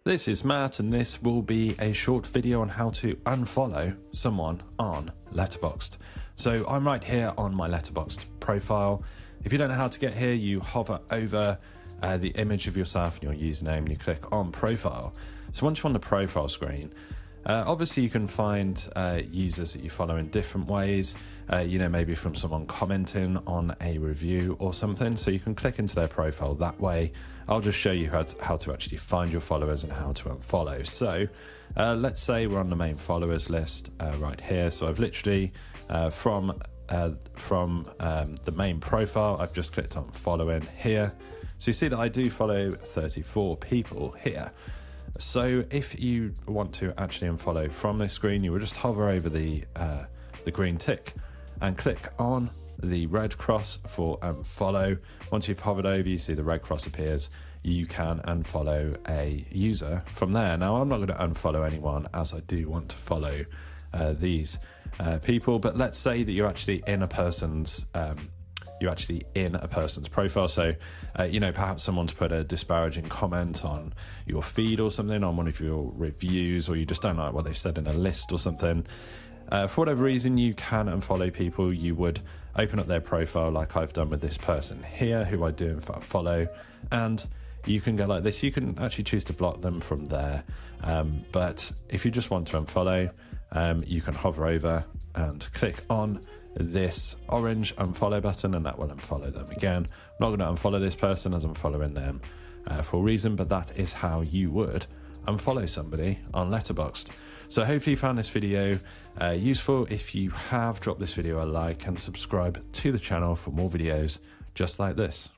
This is Matt, and this will be a short video on how to unfollow someone on Letterboxd. So I'm right here on my Letterboxd profile. If you don't know how to get here, you hover over the image of yourself and your username and you click on profile. So once you're on the profile screen, obviously you can find users that you follow in different ways, maybe from someone commenting on a review or something, so you can click into their profile that way. I'll just show you how to actually find your followers and how to unfollow. So let's say we're on the main followers list right here. So I've literally from the main profile, I've just clicked on following here. So you see that I do follow 34 people here. So if you want to actually unfollow from this screen, you will just hover over the green tick and click on the red cross for unfollow. Once you've hovered over, you see the red cross appears. You can unfollow a user from there. Now, I'm not going to unfollow anyone, as I do want to follow these people. But let's say that you're actually in a person's profile. So, perhaps someone's put a disparaging comment on your feed or something, on one of your reviews, or you just don't like what they've said in a list or something. For whatever reason, you can unfollow people. You would open up their profile like I've done with this person here, who I do in fact follow, and you can go like this. You can actually choose to block them from there. But if you just want to unfollow, you can hover over and click on this orange unfollow button, and that will unfollow them. Again, I'm not going to unfollow this person as I'm following them for a reason, but that is how you would unfollow somebody on Letterboxd. So hopefully you found this video useful. If you have, drop this video a like and subscribe to the channel for more videos just like this.